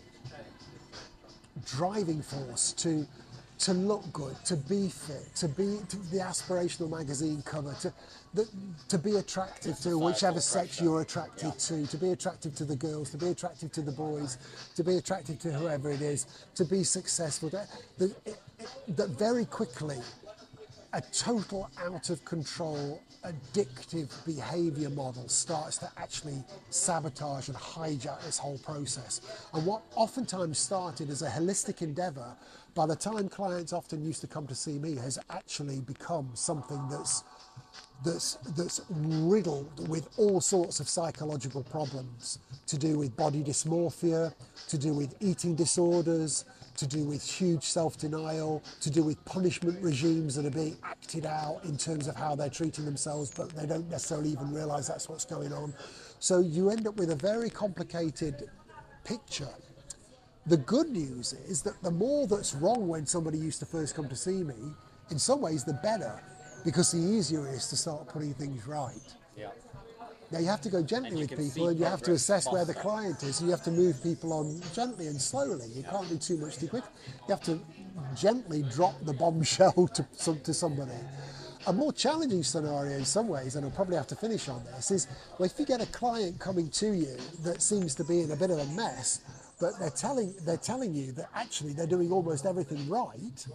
driving force to look good, to be fit, to the aspirational magazine cover, to be attractive to whichever sex you're attracted to be attractive to the girls, to be attractive to the boys, to be attractive to whoever it is, to be successful. That very quickly, a total out of control, addictive behavior model starts to actually sabotage and hijack this whole process. And what oftentimes started as a holistic endeavor, by the time clients often used to come to see me, has actually become something that's riddled with all sorts of psychological problems to do with body dysmorphia, to do with eating disorders, to do with huge self-denial, to do with punishment regimes that are being acted out in terms of how they're treating themselves, but they don't necessarily even realize that's what's going on. So you end up with a very complicated picture. The good news is that the more that's wrong when somebody used to first come to see me, in some ways the better, because the easier it is to start putting things right. Yeah. Now you have to go gently with people, and you have to assess where the client is, and you have to move people on gently and slowly. You can't do too much too quick. You have to gently drop the bombshell to somebody. A more challenging scenario in some ways, and I'll probably have to finish on this, is well, if you get a client coming to you that seems to be in a bit of a mess, but they're telling you that actually they're doing almost everything right,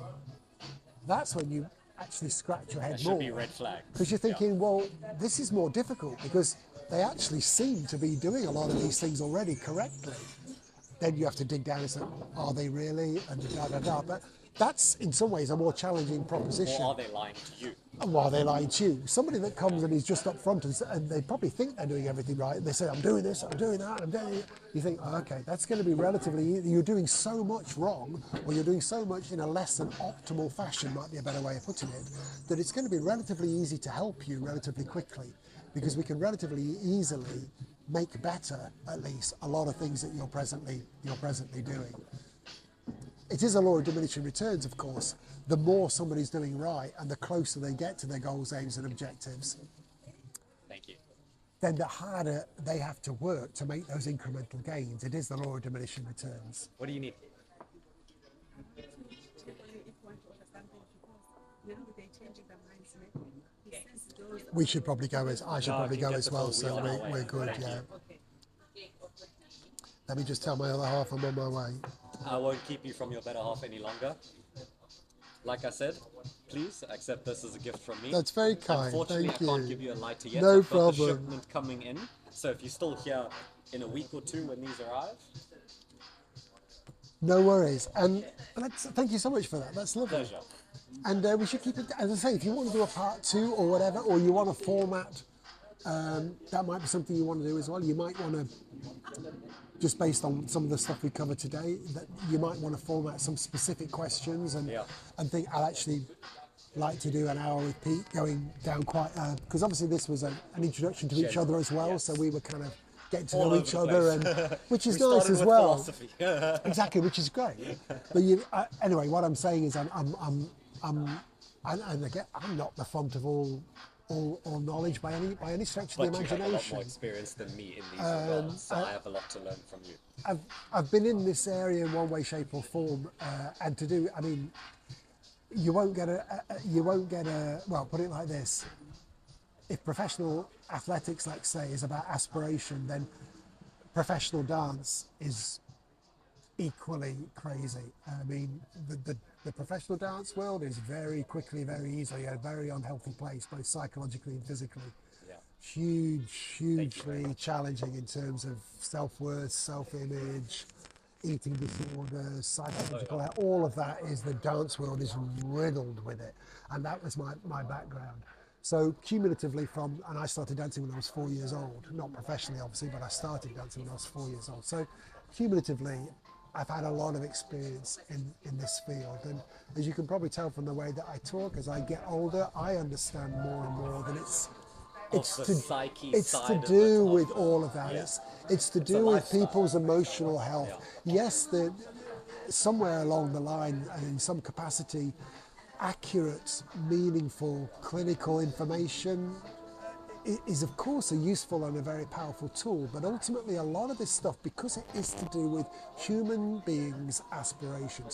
that's when you actually scratch your head that more. should be red flag. Because you're thinking, well, this is more difficult because they actually seem to be doing a lot of these things already correctly. Then you have to dig down and say, are they really? And da-da-da. But that's in some ways a more challenging proposition. Or are they lying to you? And while they're lying to you. Somebody that comes and is just up front and they probably think they're doing everything right. They say, I'm doing this, I'm doing that, I'm doing it. You think, oh, okay, that's going to be relatively easy. You're doing so much wrong, or you're doing so much in a less than optimal fashion, might be a better way of putting it, that it's going to be relatively easy to help you relatively quickly, because we can relatively easily make better, at least, a lot of things that you're presently doing. It is a law of diminishing returns, of course. The more somebody's doing right and the closer they get to their goals, aims and objectives, Thank you. then the harder they have to work to make those incremental gains. It is the law of diminishing returns. What do you need? We should probably go I should probably go as well, so we're good, yeah. Let me just tell my other half I'm on my way. I won't keep you from your better half any longer. Like I said, please accept this as a gift from me. That's very kind, Unfortunately, thank I can't you. give you a lighter yet. No I've got the problem. shipment coming in. So if you're still here in a week or two when these arrive. No worries. And thank you so much for that. That's lovely. Pleasure. And we should keep it, as I say, if you want to do a part 2 or whatever, or you want a format, that might be something you want to do as well. You might want to, just based on some of the stuff we covered today, that you might want to format some specific questions and think, I'd actually like to do an hour with Pete going down quite, because obviously this was an introduction to each other as well, so we were kind of getting to know each other, and which is nice as well. Exactly, which is great. But anyway, what I'm saying is and again, I'm not the font of all knowledge by any stretch of the imagination. You have a lot more experience than me in these regards, so I have a lot to learn from you. I've been in this area in one way, shape, or form, and to do. I mean, you won't get a. Well, put it like this: if professional athletics, let's say, is about aspiration, then professional dance is equally crazy. I mean, the professional dance world is very quickly, very easily a very unhealthy place, both psychologically and physically. hugely challenging in terms of self-worth, self-image, eating disorders, psychological health. All of that is, the dance world is riddled with it. And that was my background. So cumulatively and I started dancing when I was 4 years old, not professionally obviously, but I started dancing when I was 4 years old. So cumulatively, I've had a lot of experience in this field. And as you can probably tell from the way that I talk, as I get older, I understand more and more that it's to do with all of that. It's to do with people's emotional health. Yes, somewhere along the line, and in some capacity, accurate, meaningful clinical information is of course a useful and a very powerful tool, but ultimately a lot of this stuff, because it is to do with human beings' aspirations,